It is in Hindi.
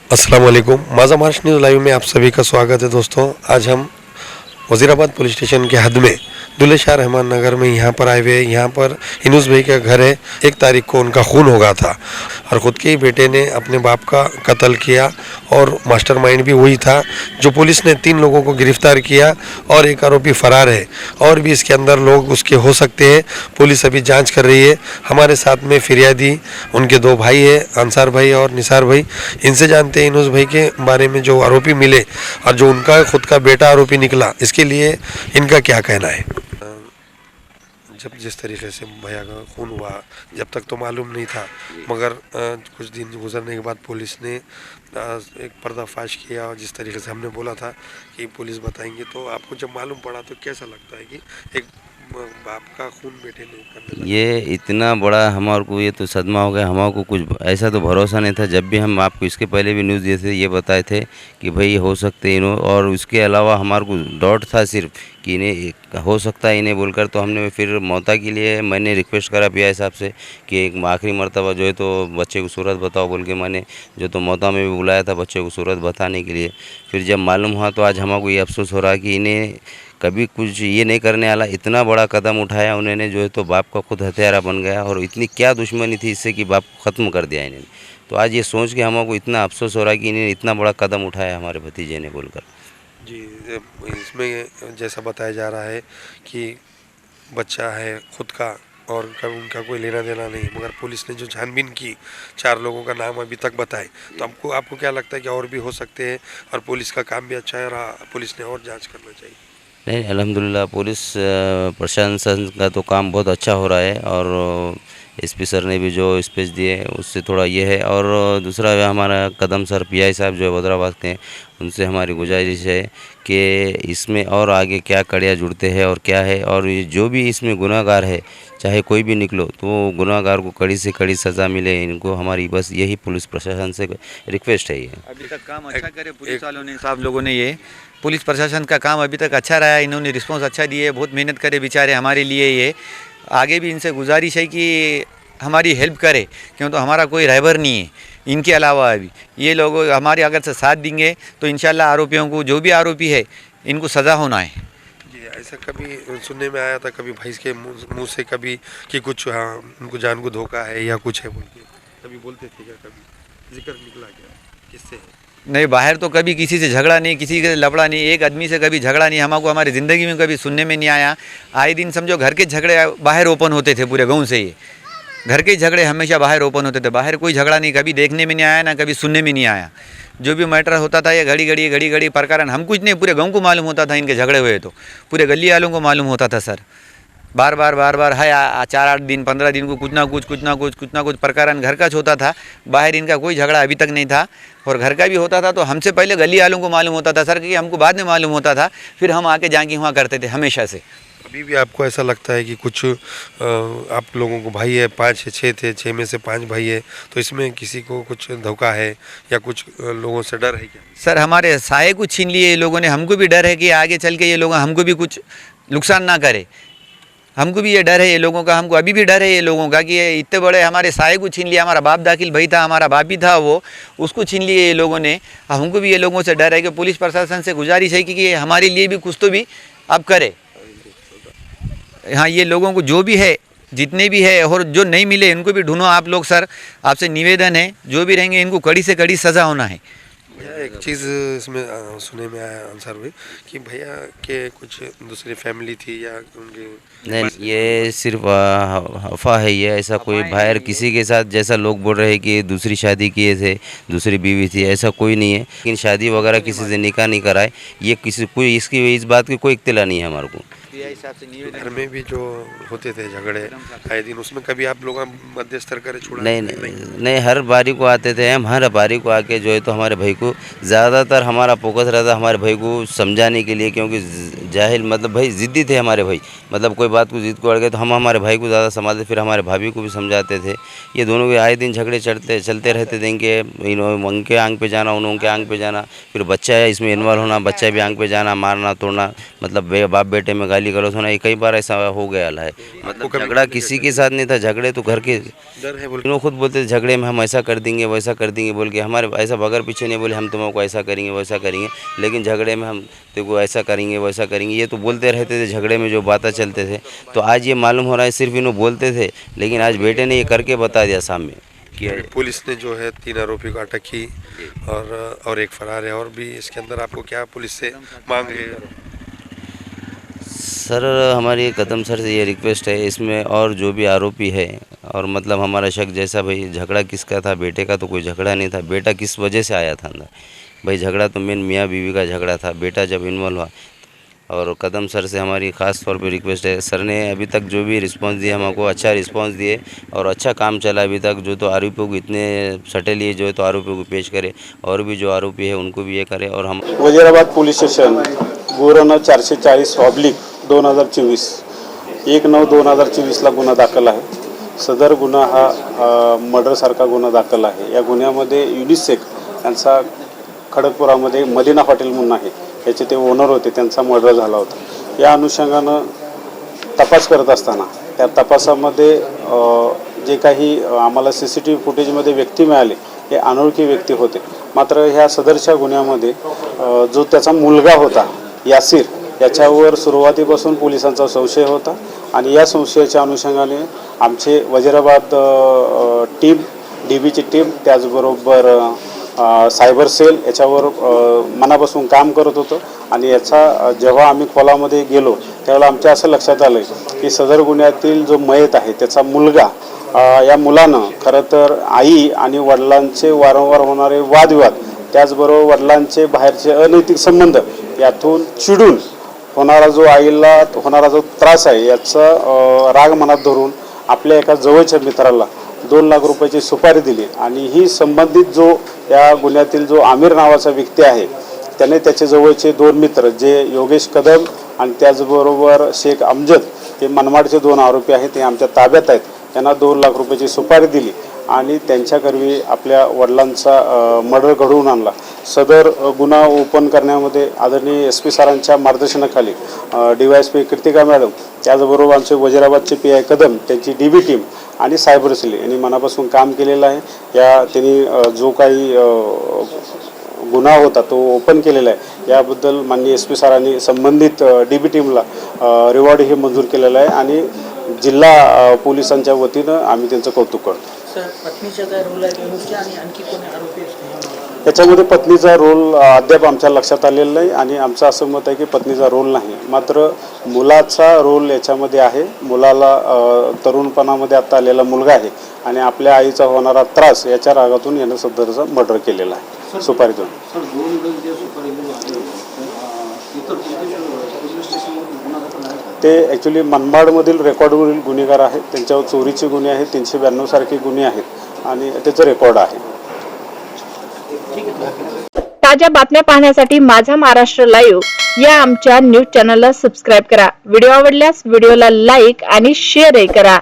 अस्सलाम वालेकुम। माझा महाराष्ट्र न्यूज़ लाइव में आप सभी का स्वागत है दोस्तों। आज हम वज़ीराबाद पुलिस स्टेशन के हद में दुल्हे शाह रहमान नगर में यहाँ पर आए हुए हैं। यहाँ पर इनूस भाई का घर है। 1 तारीख को उनका खून हो गया था और ख़ुद के ही बेटे ने अपने बाप का कत्ल किया और मास्टरमाइंड भी वही था। जो पुलिस ने 3 लोगों को गिरफ्तार किया और एक आरोपी फरार है और भी इसके अंदर लोग उसके हो सकते हैं। पुलिस अभी जांच कर रही है। हमारे साथ में फिरियादी उनके 2 भाई है, अंसार भाई और निसार भाई। इनसे जानते हैं इनूस भाई के बारे में, जो आरोपी मिले और जो उनका खुद का बेटा आरोपी निकला, इसके लिए इनका क्या कहना है। जब जिस तरीके से भैया का खून हुआ, जब तक तो मालूम नहीं था, मगर कुछ दिन गुजरने के बाद पुलिस ने एक पर्दाफाश किया और जिस तरीके से हमने बोला था कि पुलिस बताएंगे, तो आपको जब मालूम पड़ा तो कैसा लगता है कि एक बाप का खून बेटे ने करने लगा? ये इतना बड़ा हमारे को ये तो सदमा हो गया। हमारे को कुछ ऐसा तो भरोसा नहीं था। जब भी हम आपको इसके पहले भी न्यूज़ दिए थे, ये बताए थे कि भाई हो सकते इन्हों, और उसके अलावा हमारे को डाउट था सिर्फ कि इन्हें हो सकता है इन्हें बोलकर। तो हमने फिर मौता के लिए मैंने रिक्वेस्ट करा पीआई साहब से कि एक आखिरी मर्तबा जो है तो बच्चे को सूरत बताओ बोल के मैंने जो तो मौता में भी बुलाया था बच्चे को सूरत बताने के लिए। फिर जब मालूम हुआ तो आज हमारे को ये अफसोस हो रहा है कि इन्हें कभी कुछ ये नहीं करने वाला इतना बड़ा कदम उठाया उन्होंने, जो है तो बाप का खुद हत्यारा बन गया। और इतनी क्या दुश्मनी थी इससे कि बाप को ख़त्म कर दिया इन्होंने। तो आज ये सोच के हमको इतना अफसोस हो रहा है कि इन्हें इतना बड़ा कदम उठाया हमारे भतीजे ने बोलकर। जी, इसमें जैसा बताया जा रहा है कि बच्चा है खुद का और उनका कोई लेना देना नहीं, मगर पुलिस ने जो छानबीन की 4 लोगों का नाम अभी तक बताए, तो आपको क्या लगता है कि और भी हो सकते हैं और पुलिस का काम भी अच्छा है और पुलिस ने और जांच करना चाहिए? नहीं, अल्हम्दुलिल्लाह पुलिस प्रशासन का तो काम बहुत अच्छा हो रहा है। और एसपी सर ने भी जो स्पेच दिए उससे थोड़ा ये है। और दूसरा हमारा कदम सर पीआई साहब जो है वज़ीराबाद के, उनसे हमारी गुजारिश है कि इसमें और आगे क्या कड़ियाँ जुड़ते हैं और क्या है, और ये जो भी इसमें गुनाहगार है चाहे कोई भी निकलो तो गुनाहगार को कड़ी से कड़ी सज़ा मिले। इनको हमारी बस यही पुलिस प्रशासन से रिक्वेस्ट है। ये अभी तक काम अच्छा करे पुलिस वालों ने, साहब लोगों ने। ये पुलिस प्रशासन का काम अभी तक अच्छा रहा है। इन्होंने रिस्पांस अच्छा दिए, बहुत मेहनत करे बेचारे हमारे लिए। ये आगे भी इनसे गुजारिश है कि हमारी हेल्प करे, क्यों तो हमारा कोई रहबर नहीं है इनके अलावा। अभी ये लोग हमारे अगर से साथ देंगे तो इंशाल्लाह आरोपियों को, जो भी आरोपी है, इनको सज़ा होना है। जी, ऐसा कभी सुनने में आया था कभी भाई के मुंह से कभी कि कुछ, हाँ, उनको जान को धोखा है या कुछ है बोल के कभी बोलते थे क्या? कभी जिक्र निकला क्या? किससे है? नहीं, बाहर तो कभी किसी से झगड़ा नहीं, किसी से लफड़ा नहीं, एक आदमी से कभी झगड़ा नहीं। हमको हमारी ज़िंदगी में कभी सुनने में नहीं आया। आए दिन समझो घर के झगड़े बाहर ओपन होते थे पूरे गांव से। ये घर के झगड़े हमेशा बाहर ओपन होते थे। बाहर कोई झगड़ा नहीं कभी देखने में नहीं आया, ना कभी सुनने में नहीं आया। जो भी मैटर होता था ये घड़ी घड़ी प्रकरण, हम कुछ नहीं, पूरे गांव को मालूम होता था इनके झगड़े हुए तो पूरे गली वालों को मालूम होता था सर। बार बार है 4-8 दिन 15 दिन को कुछ ना कुछ प्रकरण घर का होता था। बाहर इनका कोई झगड़ा अभी तक नहीं था। और घर का भी होता था तो हमसे पहले गली वालों को मालूम होता था सर, कि हमको बाद में मालूम होता था। फिर हम आके जाके वहाँ करते थे हमेशा से। अभी भी आपको ऐसा लगता है कि कुछ आप लोगों को भाई है, 5 है, 6 थे, 6 में से 5 भाई है, तो इसमें किसी को कुछ धोखा है या कुछ लोगों से डर है क्या? सर हमारे साये को छीन लिए ये लोगों ने। हमको भी डर है कि आगे चल के ये लोग हमको भी कुछ नुकसान ना करे। हमको भी ये डर है ये लोगों का, हमको अभी भी डर है ये लोगों का कि ये इतने बड़े हमारे साये को छीन लिया। हमारा बाप दाखिल भाई था, हमारा बाप भी था, वो उसको छीन लिए ये लोगों ने। हमको भी ये लोगों से डर है कि पुलिस प्रशासन से गुजारिश है कि हमारे लिए भी कुछ तो भी अब करे। हाँ, ये लोगों को जो भी है, जितने भी है और जो नहीं मिले इनको भी ढूंढो आप लोग सर। आपसे निवेदन है, जो भी रहेंगे इनको कड़ी से कड़ी सज़ा होना है। भैया एक चीज़ इसमें सुने में आया अंसार भाई कि भैया के कुछ दूसरी फैमिली थी या उनके? नहीं, ये सिर्फ अफवाह है। ये ऐसा कोई बाहर किसी के साथ जैसा लोग बोल रहे हैं कि दूसरी शादी किए थे, दूसरी बीवी थी, ऐसा कोई नहीं है। लेकिन शादी वगैरह किसी से निकाह नहीं कराए, ये किसी कोई इसकी इस बात की कोई इत्तला नहीं है हमारे को। घर में भी जो होते थे झगड़े आए दिन, उसमें कभी आप लोग मध्यस्थर करे छोड़ा? नहीं, हर बारी को आते थे हम। हर बारी को आके जो है तो हमारे भाई को ज़्यादातर हमारा फोकस रहता हमारे भाई को समझाने के लिए, क्योंकि जाहिल मतलब भाई ज़िद्दी थे हमारे भाई। मतलब कोई बात को ज़िद को अड़ गए तो हम हमारे भाई को ज़्यादा संभालते, फिर हमारे भाभी को भी समझाते थे। ये दोनों के आए दिन झगड़े चलते रहते थे कि उनके आंग पे जाना, उनके आंग पे जाना, फिर बच्चा है इसमें इन्वॉल्व होना, बच्चा भी आंग पे जाना, मारना तोड़ना, मतलब बाप बेटे में गाली गाली गलौज होना, ये कई बार ऐसा हो गया है। मतलब झगड़ा किसी के साथ नहीं था, झगड़े तो घर के डर है बोल। वो खुद बोलते थे झगड़े में हम ऐसा कर देंगे वैसा कर देंगे बोल के, हमारे ऐसा बगैर पीछे नहीं बोले हम तुमको ऐसा करेंगे वैसा करेंगे, लेकिन झगड़े में हम तेको ऐसा करेंगे वैसा करेंगे, ये तो बोलते रहते थे झगड़े में जो बातें चलते थे। तो आज ये मालूम हो रहा है सिर्फ इन्हों बोलते थे, लेकिन आज बेटे ने ये करके बता दिया सामने कि पुलिस ने जो है 3 आरोपी को अटक की और एक फरार है। और भी इसके अंदर आपको क्या पुलिस से मांग है? सर हमारी कदम सर से ये रिक्वेस्ट है, इसमें और जो भी आरोपी है, और मतलब हमारा शक जैसा भाई झगड़ा किसका था, बेटे का तो कोई झगड़ा नहीं था, बेटा किस वजह से आया था अंदर, भाई झगड़ा तो मेन मियाँ बीवी का झगड़ा था, बेटा जब इन्वॉल्व हुआ। और कदम सर से हमारी ख़ास तौर पे रिक्वेस्ट है, सर ने अभी तक जो भी रिस्पांस दिया हमको अच्छा रिस्पांस दिए और अच्छा काम चला अभी तक, जो तो आरोपियों को इतने सटे लिए जो है तो आरोपियों को पेश करे, और भी जो आरोपी है उनको भी ये करे। और हम वजीराबाद पोलीस स्टेशन गुन्हा 440/2024 1/9/2024 गुन्हा दाखल आहे। सदर गुन्हा हा मर्डरसारखा गुन्हा दाखल आहे। या गुन्ह्यामध्ये युनिसेक यांचा खडकपुरामध्ये मदिना हॉटेल म्हणून आहे, याचे ते ओनर होते, त्यांचा मर्डर झाला होता। या अनुषंगानं तपास करत असताना त्या तपासामध्ये जे काही आम्हाला CCTV फुटेजमध्ये व्यक्ती मिळाले हे अनोळखी व्यक्ती होते। मात्र ह्या सदरच्या गुन्ह्यामध्ये जो त्याचा मुलगा होता यासिर, याच्यावर सुरुवातीपासून पोलिसांचा संशय होता आणि या संशयाच्या अनुषंगाने आमचे वजीराबाद टीम, DBची टीम, त्याचबरोबर सायबर सेल याच्यावर मनापासून काम करत होतं। आणि याचा जेव्हा आम्ही खोलामध्ये गेलो त्यावेळेला आमच्या असं लक्षात आलं की सदर गुन्ह्यातील जो मयत आहे त्याचा मुलगा, या मुलानं खरं तर आई आणि वडिलांचे वारंवार होणारे वादविवाद, त्याचबरोबर वडिलांचे बाहेरचे अनैतिक संबंध यातून चिडून होणारा जो आईला होणारा जो त्रास आहे याचा राग मनात धरून आपल्या एका जवळच्या मित्राला 2 लाख रुपयाची सुपारी दिली। आणि ही संबंधित जो या गुन्ह्यातील जो आमिर नावाचा व्यक्ती आहे त्याने त्याचे जवळचे 2 मित्र जे योगेश कदम आणि त्याचबरोबर शेख अमजद, हे मनमाडचे 2 आरोपी आहेत, ते आमच्या ताब्यात आहेत, त्यांना 2 लाख रुपयाची सुपारी दिली आणि त्यांच्याकरवी आपल्या वडिलांचा मर्डर घडवून आणला। सदर गुन्हा ओपन करण्यामध्ये आदरणीय SP सरांच्या मार्गदर्शनाखाली DYSP कृतिका मॅडम, त्याचबरोबर आमचे वजीराबादचे PI कदम, त्यांची DB टीम आणि सायबर सेल यांनी मनापासून काम केलेलं आहे। या त्यांनी जो काही गुन्हा होता तो ओपन केलेला आहे, याबद्दल माननीय SP सरांनी संबंधित DB टीमला रिवॉर्ड हे मंजूर केलेलं आहे आणि जिल्हा पोलिसांच्या वतीनं आम्ही त्यांचं कौतुक करतो। सर, पत्नीचा काय रोल आहे आणि आणखी कोणी आरोपी असतील? याच्यामध्ये पत्नीचा रोल अद्याप आमच्या लक्षात आलेला नाही आणि आमचं असं मत आहे की पत्नीचा रोल नाही, मात्र मुलाचा रोल याच्यामध्ये आहे। मुलाला तरुणपणामध्ये आता आलेला मुलगा आहे आणि आपल्या आईचा होणारा त्रास याच्या रागातून यानं सदरचा मर्डर केलेला आहे सुपारीतून। ते ॲक्च्युली मनमाडमधील रेकॉर्डवरील गुन्हेगार आहेत, त्यांच्यावर चोरीचे गुन्हे आहेत, 392 सारखे गुन्हे आहेत आणि त्याचं रेकॉर्ड आहे। ताज्या बातम्या पाहण्यासाठी माझा महाराष्ट्र लाईव्ह या आमच्या न्यूज चॅनलला सबस्क्राईब करा। व्हिडिओ आवडल्यास व्हिडिओला लाईक आणि शेअरही करा।